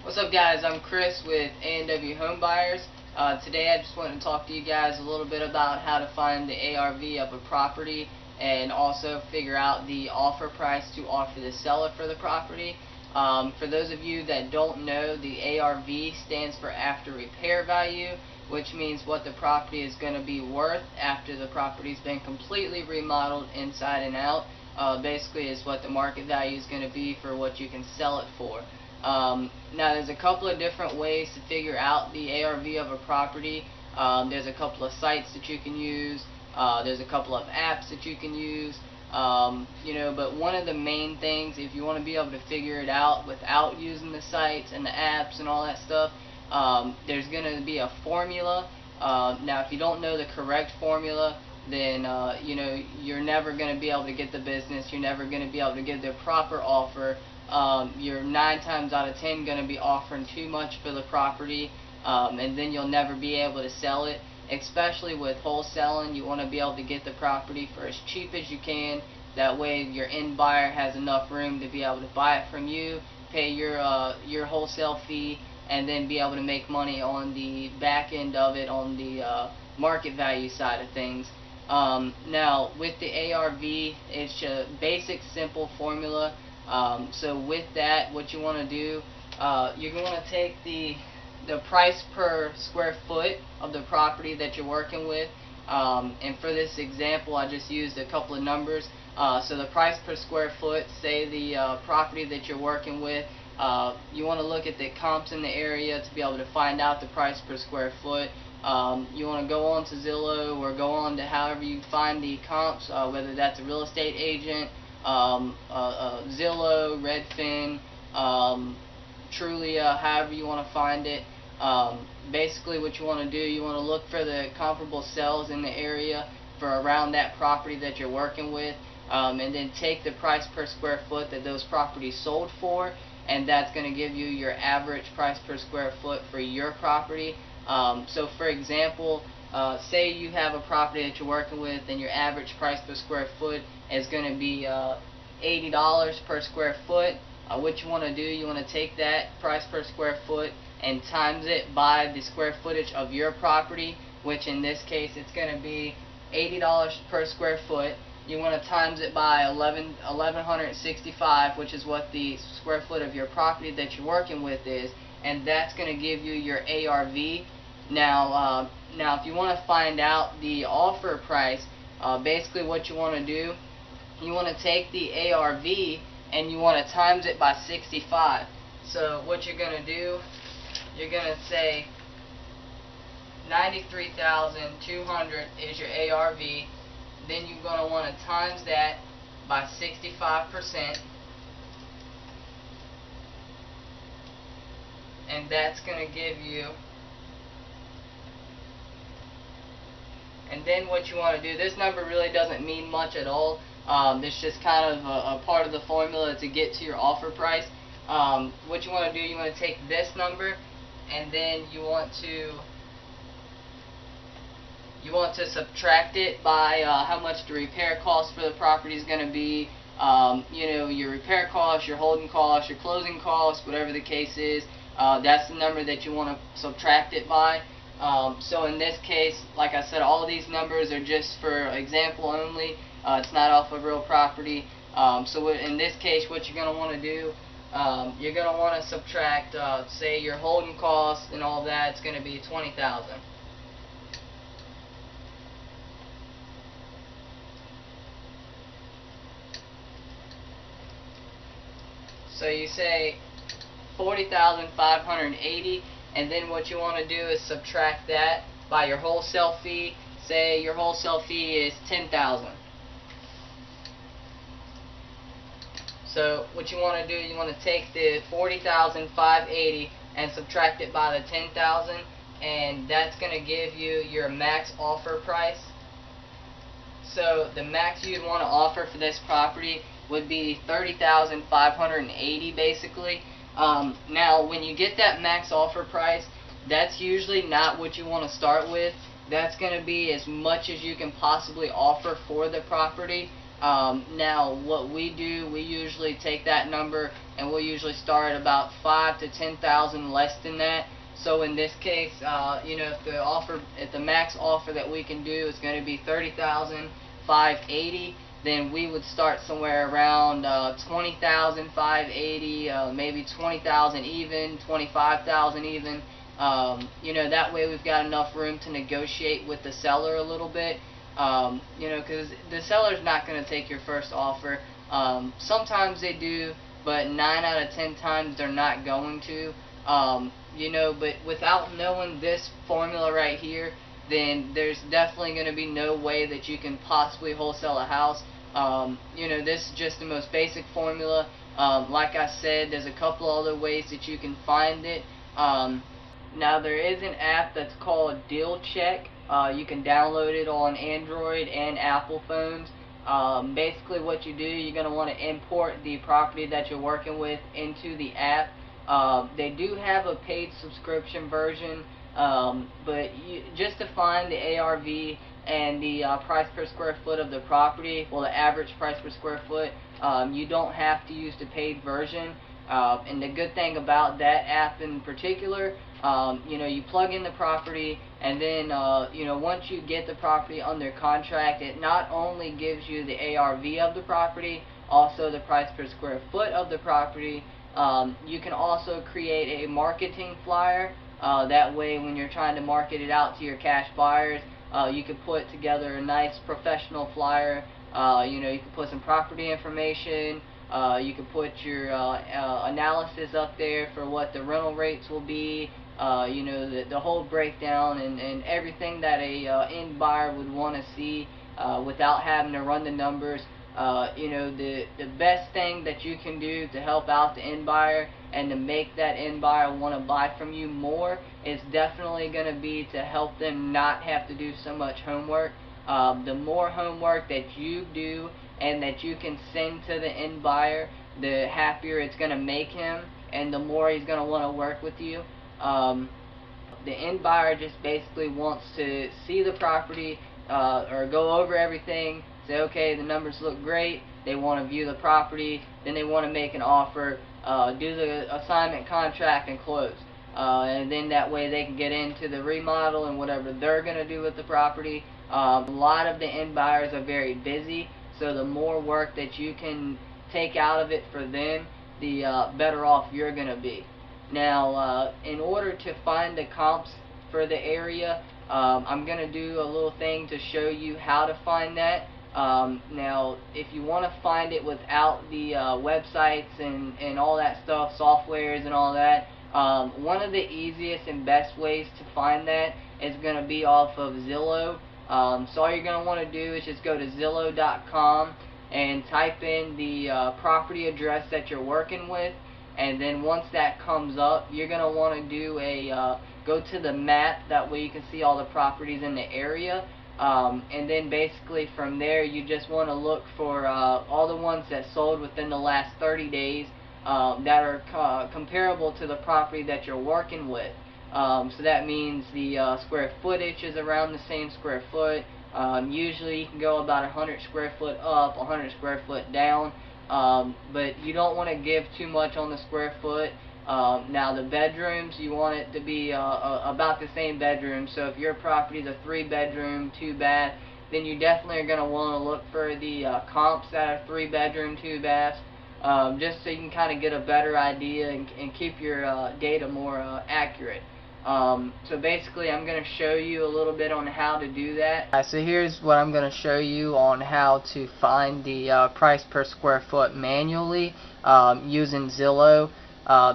What's up, guys? I'm Chris with a.w.homebuyers. Today I just wanted to talk to you guys a little bit about how to find the ARV of a property and also figure out the offer price to offer the seller for the property. For those of you that don't know, the ARV stands for after repair value, which means what the property is going to be worth after the property's been completely remodeled inside and out. Basically is what the market value is going to be for what you can sell it for. Now there's a couple of different ways to figure out the ARV of a property. There's a couple of sites that you can use. There's a couple of apps that you can use. But one of the main things, if you want to be able to figure it out without using the sites and the apps and all that stuff, there's going to be a formula. Now if you don't know the correct formula, then you're never going to be able to get the business. You're never going to be able to get the proper offer. You're 9 times out of 10 going to be offering too much for the property, and then you'll never be able to sell it. Especially with wholesaling, you want to be able to get the property for as cheap as you can. That way your end buyer has enough room to be able to buy it from you, pay your wholesale fee, and then be able to make money on the back end of it, on the market value side of things. Now with the ARV, it's a basic simple formula. So with that, what you want to do, you're going to take the price per square foot of the property that you're working with, and for this example I just used a couple of numbers. So the price per square foot, say the property that you're working with, you want to look at the comps in the area to be able to find out the price per square foot. You want to go on to Zillow or go on to however you find the comps, whether that's a real estate agent, Zillow, Redfin, Trulia, however you want to find it. Basically what you want to do, you want to look for the comparable sales in the area for around that property that you're working with, and then take the price per square foot that those properties sold for, and that's going to give you your average price per square foot for your property. So for example, say you have a property that you're working with and your average price per square foot is going to be $80 per square foot. What you want to do, you want to take that price per square foot and times it by the square footage of your property, which in this case it's going to be $80 per square foot. You want to times it by 1165, which is what the square foot of your property that you're working with is, and that's going to give you your ARV. Now if you want to find out the offer price, basically what you want to do, you want to take the ARV and you want to times it by 65. So what you're going to do, you're going to say 93,200 is your ARV. Then you're going to want to times that by 65%, and that's going to give you. And then what you want to do, this number really doesn't mean much at all. It's just kind of a part of the formula to get to your offer price. What you want to do, you want to take this number, and then you want to subtract it by how much the repair cost for the property is going to be. Your repair cost, your holding cost, your closing cost, whatever the case is. That's the number that you want to subtract it by. So in this case, like I said, all these numbers are just for example only. It's not off of real property. So in this case, what you're going to want to do, you're going to want to subtract, say your holding costs and all that. It's going to be $20,000. So you say 40,580, and then what you want to do is subtract that by your wholesale fee. Say your wholesale fee is $10,000. So what you want to do, you want to take the 40,580 and subtract it by the 10,000, and that's going to give you your max offer price. So the max you'd want to offer for this property would be 30,580 basically. Now when you get that max offer price, that's usually not what you want to start with. That's going to be as much as you can possibly offer for the property. Now what we do, we usually take that number and we'll usually start about 5 to 10,000 less than that. So in this case, you know, if the max offer that we can do is going to be $30,580, then we would start somewhere around $20,580, maybe $20,000 even, $25,000 even. You know, that way we've got enough room to negotiate with the seller a little bit. You know, because the seller's not going to take your first offer. Sometimes they do, but 9 out of 10 times they're not going to. You know, but without knowing this formula right here, then there's definitely going to be no way that you can possibly wholesale a house. You know, this is just the most basic formula. Like I said, there's a couple other ways that you can find it. Now there is an app that's called DealCheck. You can download it on Android and Apple phones. Basically what you do, you're going to want to import the property that you're working with into the app. They do have a paid subscription version, but just to find the ARV and the price per square foot of the property, well, the average price per square foot, you don't have to use the paid version. And the good thing about that app in particular, you know, you plug in the property, and then you know, once you get the property under contract, it not only gives you the ARV of the property, also the price per square foot of the property. You can also create a marketing flyer. That way when you're trying to market it out to your cash buyers, you can put together a nice professional flyer. You know, you can put some property information. You can put your analysis up there for what the rental rates will be. You know, the whole breakdown and everything that a end buyer would want to see without having to run the numbers. You know, the best thing that you can do to help out the end buyer and to make that end buyer want to buy from you more is definitely going to be to help them not have to do so much homework. The more homework that you do and that you can send to the end buyer, the happier it's going to make him and the more he's going to want to work with you. The end buyer just basically wants to see the property or go over everything, say, okay, the numbers look great, they want to view the property, then they want to make an offer, do the assignment contract and close. And then that way they can get into the remodel and whatever they're going to do with the property. A lot of the end buyers are very busy, so the more work that you can take out of it for them, the better off you're going to be. Now, in order to find the comps for the area, I'm going to do a little thing to show you how to find that. Now, if you want to find it without the websites and all that stuff, softwares and all that, one of the easiest and best ways to find that is going to be off of Zillow. So all you're going to want to do is just go to Zillow.com and type in the property address that you're working with, and then once that comes up, you're going to want to do a go to the map. That way you can see all the properties in the area. And then basically from there you just want to look for all the ones that sold within the last 30 days that are comparable to the property that you're working with. So that means the square footage is around the same square foot. Usually you can go about 100 square foot up, 100 square foot down, but you don't want to give too much on the square foot. Now the bedrooms, you want it to be about the same bedroom. So if your property is a 3-bedroom, 2-bath, then you definitely are going to want to look for the comps that are 3-bedroom, 2-baths, just so you can kind of get a better idea and keep your data more accurate. So basically I'm going to show you a little bit on how to do that. So here's what I'm going to show you on how to find the price per square foot manually using Zillow.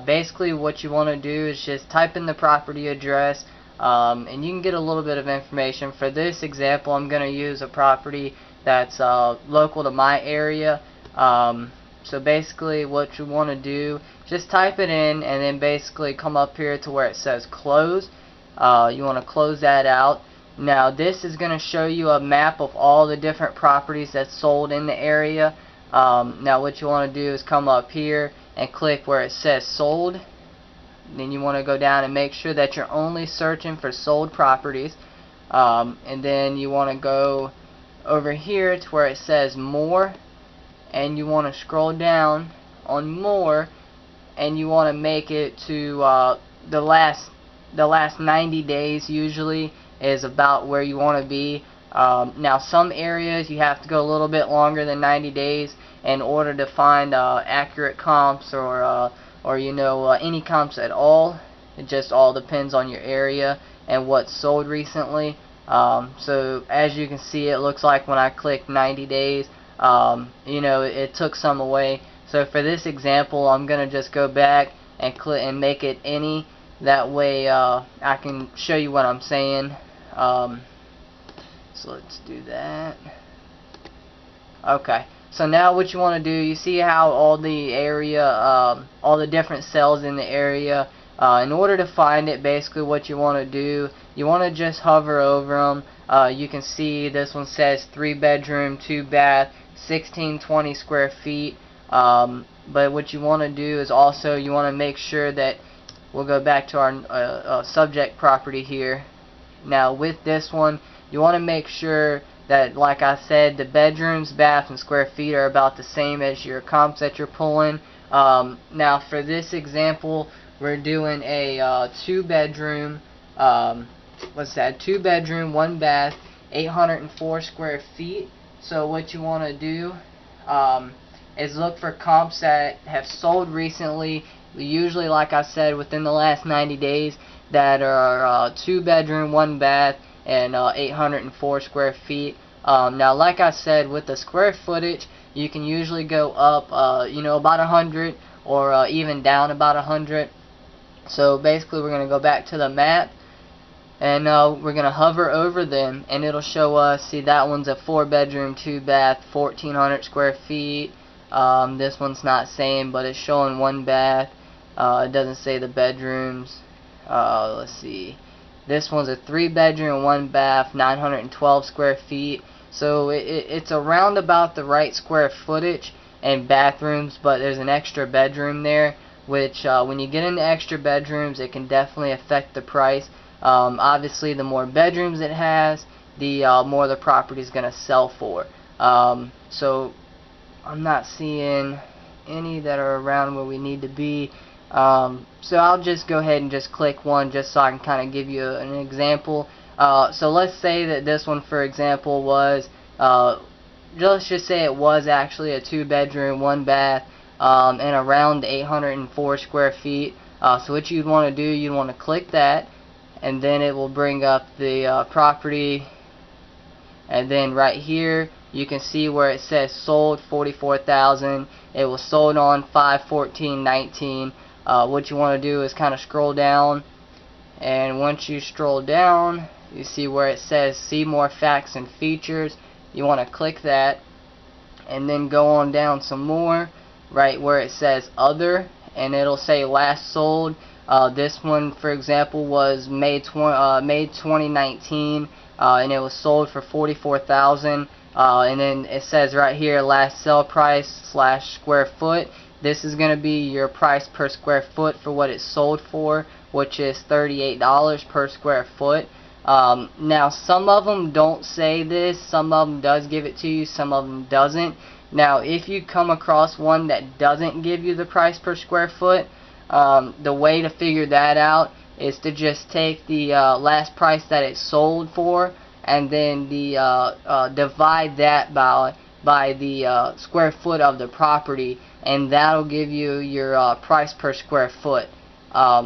Basically what you want to do is just type in the property address, and you can get a little bit of information. For this example, I'm going to use a property that's local to my area. So basically what you want to do, just type it in and then basically come up here to where it says close. You want to close that out. Now this is going to show you a map of all the different properties that's sold in the area. Now what you want to do is come up here and click where it says sold. Then you want to go down and make sure that you're only searching for sold properties. And then you want to go over here to where it says more, and you want to scroll down on more, and you want to make it to the last 90 days usually is about where you want to be. Now some areas you have to go a little bit longer than 90 days in order to find accurate comps or you know, any comps at all. It just all depends on your area and what's sold recently. So as you can see, it looks like when I click 90 days, you know, it took some away. So for this example, I'm gonna just go back and click and make it any. That way I can show you what I'm saying. So let's do that. Okay, so now what you want to do, you see how all the area, all the different cells in the area, in order to find it, basically what you want to do, you want to just hover over them. You can see this one says 3 bedroom, 2 bath, 1620 square feet. But what you want to do is also you want to make sure that, we'll go back to our subject property here. Now with this one, you want to make sure that, like I said, the bedrooms, baths, and square feet are about the same as your comps that you're pulling. Now for this example, we're doing a 2 bedroom, what's that, 2 bedroom, 1 bath, 804 square feet. So what you want to do is look for comps that have sold recently, usually, like I said, within the last 90 days, that are 2 bedroom, 1 bath, and 804 square feet. Now like I said, with the square footage, you can usually go up you know, about 100, or even down about 100. So basically we're going to go back to the map, and we're going to hover over them, and it'll show us, see, that one's a 4 bedroom, 2 bath, 1400 square feet. This one's not saying, but it's showing 1 bath. It doesn't say the bedrooms. Let's see, this one's a 3 bedroom, 1 bath, 912 square feet. So it's around about the right square footage and bathrooms, but there's an extra bedroom there, which when you get into extra bedrooms, it can definitely affect the price. Obviously the more bedrooms it has, the more the property is going to sell for. So I'm not seeing any that are around where we need to be. So I'll just go ahead and just click one, just so I can kind of give you an example. So let's say that this one, for example, was, let's just say it was actually a 2 bedroom, 1 bath, and around 804 square feet. So what you'd want to do, you'd want to click that, and then it will bring up the property, and then right here you can see where it says sold 44,000. It was sold on 5/14/19. What you want to do is kind of scroll down, and once you scroll down, you see where it says see more facts and features. You want to click that, and then go on down some more, right where it says other, and it'll say last sold. This one, for example, was May 2019, and it was sold for 44,000. And then it says right here, last sell price / square foot. This is going to be your price per square foot for what it's sold for, which is $38 per square foot. Now some of them don't say this, some of them does give it to you, some of them doesn't. Now if you come across one that doesn't give you the price per square foot, the way to figure that out is to just take the last price that it sold for, and then divide that by the square foot of the property, and that'll give you your price per square foot.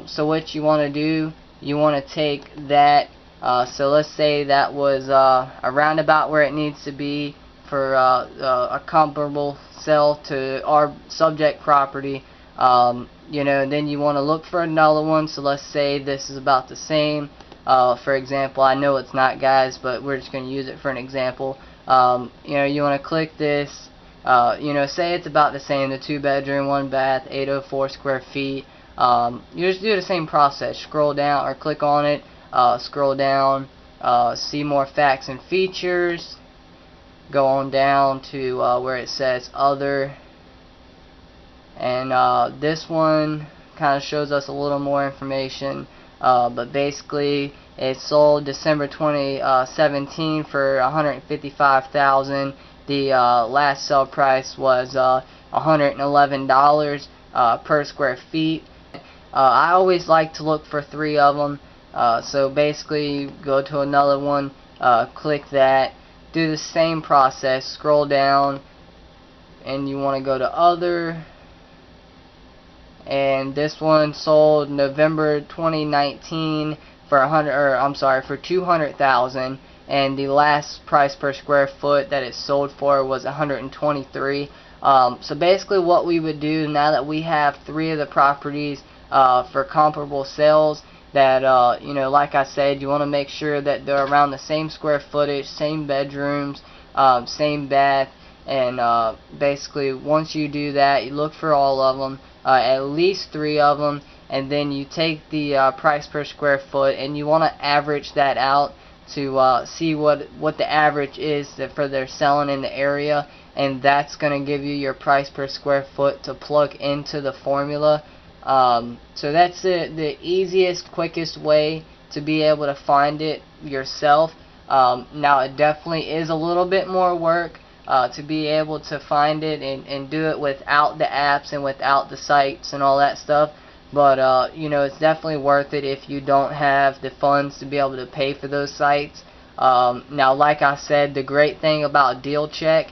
So what you want to do, you want to take that, so let's say that was around about where it needs to be for a comparable sell to our subject property. You know, then you want to look for another one. So let's say this is about the same. For example, I know it's not, guys, but we're just going to use it for an example. You know, you want to click this. You know, say it's about the same, the 2 bedroom, 1 bath, 804 square feet. You just do the same process. Scroll down, or click on it. Scroll down. See more facts and features. Go on down to where it says other. And this one kind of shows us a little more information, but basically It sold December 2017 for $155,000. The last sale price was $111 per square feet. I always like to look for 3 of them. So basically, go to another one, click that, do the same process, scroll down, and you want to go to other. And this one sold November 2019 for for $200,000, and the last price per square foot that it sold for was $123. So basically, what we would do now that we have 3 of the properties for comparable sales, that like I said, you want to make sure that they're around the same square footage, same bedrooms, same bath. And basically, once you do that, you look for all of them, at least 3 of them, and then you take the price per square foot, and you want to average that out to see what the average is for they're selling in the area, and that's going to give you your price per square foot to plug into the formula. So that's the easiest, quickest way to be able to find it yourself. Now, it definitely is a little bit more work to be able to find it and do it without the apps and without the sites and all that stuff, but it's definitely worth it if you don't have the funds to be able to pay for those sites. Now, like I said, the great thing about DealCheck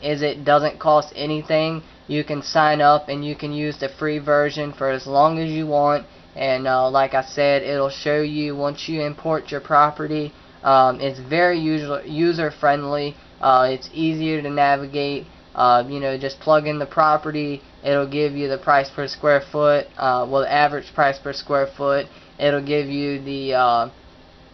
is it doesn't cost anything. You can sign up and you can use the free version for as long as you want, and like I said, it'll show you once you import your property. It's very user friendly. It's easier to navigate. Just plug in the property. It'll give you the price per square foot. The average price per square foot. It'll give you the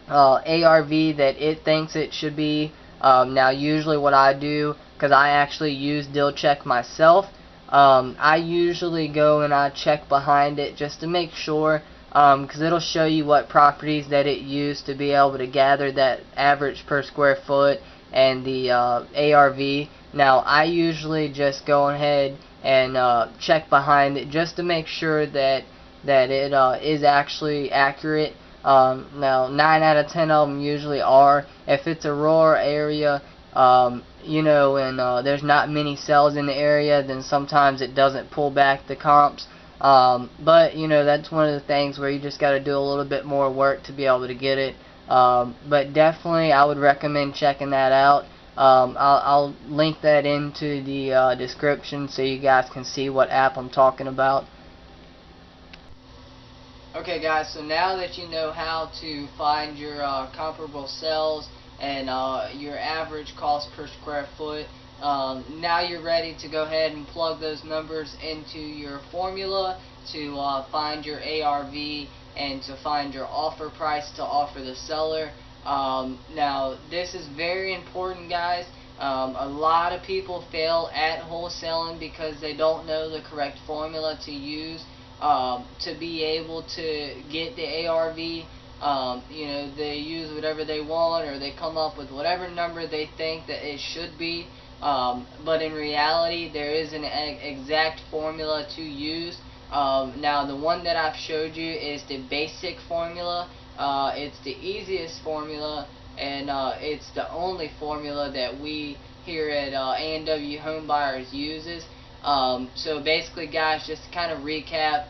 ARV that it thinks it should be. Now, usually what I do, because I actually use DealCheck myself, I usually go and I check behind it just to make sure, because it'll show you what properties that it used to be able to gather that average per square foot and the ARV. Now, I usually just go ahead and check behind it just to make sure that it is actually accurate. Now, 9 out of 10 of them usually are. If it's a rural area, and there's not many sales in the area, then sometimes it doesn't pull back the comps. But that's one of the things where you just got to do a little bit more work to be able to get it. But definitely, I would recommend checking that out. I'll link that into the description so you guys can see what app I'm talking about. Okay, guys, so now that you know how to find your comparable sales and your average cost per square foot, now you're ready to go ahead and plug those numbers into your formula to find your ARV and to find your offer price to offer the seller. Now, this is very important, guys. A lot of people fail at wholesaling because they don't know the correct formula to use to be able to get the ARV. They use whatever they want, or they come up with whatever number they think that it should be. But in reality, there is an exact formula to use. Now, the one that I've showed you is the basic formula. It's the easiest formula, and it's the only formula that we here at a.w.homebuyers uses. So basically, guys, just to kind of recap,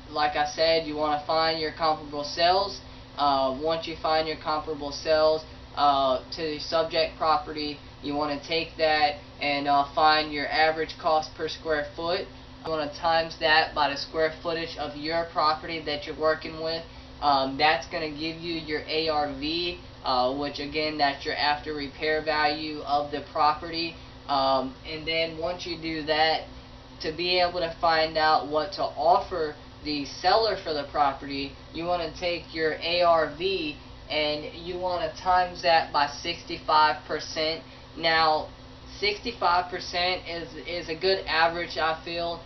like I said, you want to find your comparable sales. Once you find your comparable sales to the subject property, you want to take that and find your average cost per square foot. You want to times that by the square footage of your property that you're working with. That's going to give you your ARV, which again, that's your after repair value of the property. And then once you do that, to be able to find out what to offer the seller for the property, you want to take your ARV and you want to times that by 65%. Now, 65% is a good average, I feel.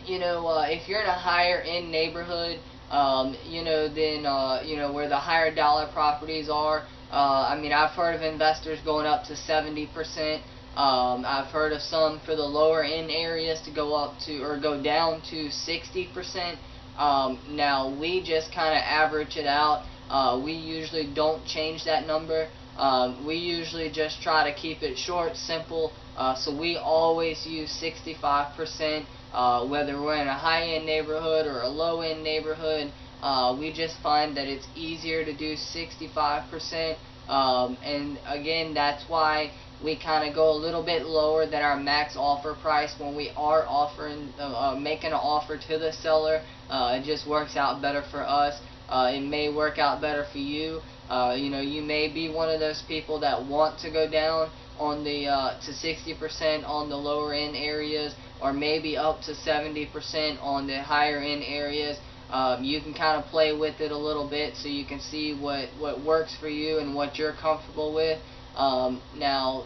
If you're in a higher end neighborhood, then where the higher dollar properties are, I've heard of investors going up to 70%. I've heard of some for the lower end areas to go up to, or go down to 60%. Now we just kind of average it out. We usually don't change that number. We usually just try to keep it short, simple. So we always use 65%, whether we're in a high-end neighborhood or a low-end neighborhood. We just find that it's easier to do 65%. And again, that's why we kind of go a little bit lower than our max offer price when we are offering, making an offer to the seller. It just works out better for us. It may work out better for you. You may be one of those people that want to go down on the to 60% on the lower end areas, or maybe up to 70% on the higher end areas. You can kind of play with it a little bit so you can see what works for you and what you're comfortable with. Now,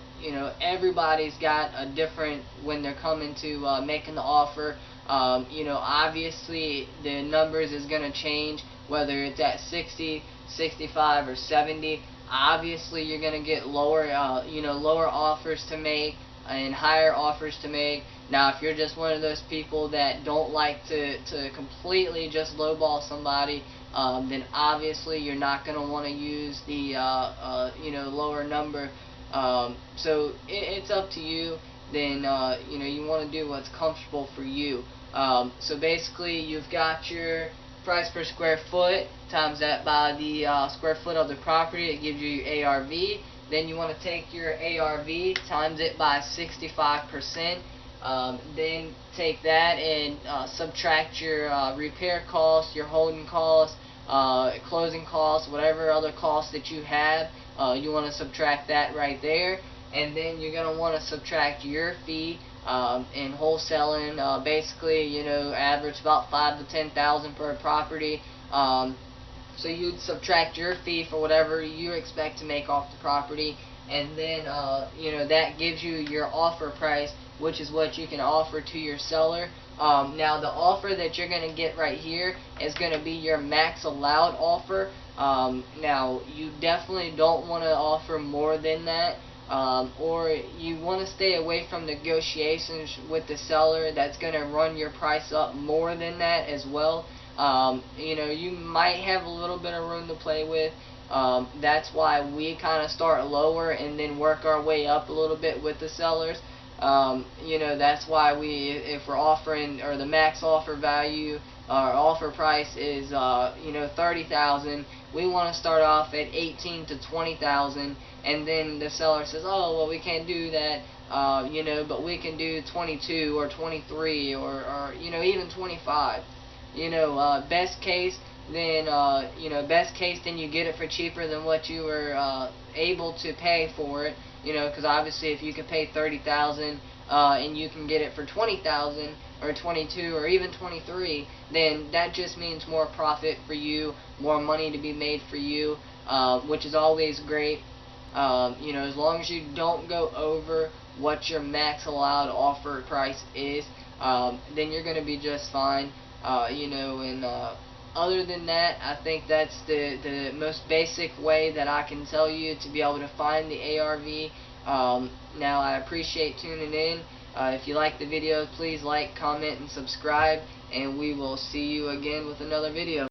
everybody's got a different, when they're coming to making the offer. Obviously the numbers is going to change, whether it's at 60, 65, or 70. Obviously you're going to get lower, lower offers to make and higher offers to make. Now, if you're just one of those people that don't like to completely just lowball somebody, then obviously you're not going to want to use the lower number. So it's up to you. Then you want to do what's comfortable for you. So basically, you've got your price per square foot, times that by the square foot of the property. It gives you your ARV. Then you want to take your ARV, times it by 65%. Then take that and subtract your repair costs, your holding costs, closing costs, whatever other costs that you have. You want to subtract that right there. And then you're going to want to subtract your fee in wholesaling. Basically, average about $5,000 to $10,000 per property. So you'd subtract your fee for whatever you expect to make off the property, and then that gives you your offer price, which is what you can offer to your seller. Now the offer that you're going to get right here is going to be your max allowed offer. Now you definitely don't want to offer more than that. Or you want to stay away from negotiations with the seller that's going to run your price up more than that as well. You might have a little bit of room to play with. That's why we kind of start lower and then work our way up a little bit with the sellers. That's why if we're offering, or the max offer value, our offer price is $30,000, we want to start off at $18,000 to $20,000, and then the seller says, oh well, we can't do that, but we can do 22 or 23 or even 25. Best case, then you get it for cheaper than what you were able to pay for it. Because obviously if you can pay $30,000 and you can get it for $20,000 or 22 or even 23, then that just means more profit for you, more money to be made for you, which is always great. As long as you don't go over what your max allowed offer price is, then you're going to be just fine. Other than that, I think that's the most basic way that I can tell you to be able to find the ARV. Now, I appreciate tuning in. If you like the video, please like, comment, and subscribe, and we will see you again with another video.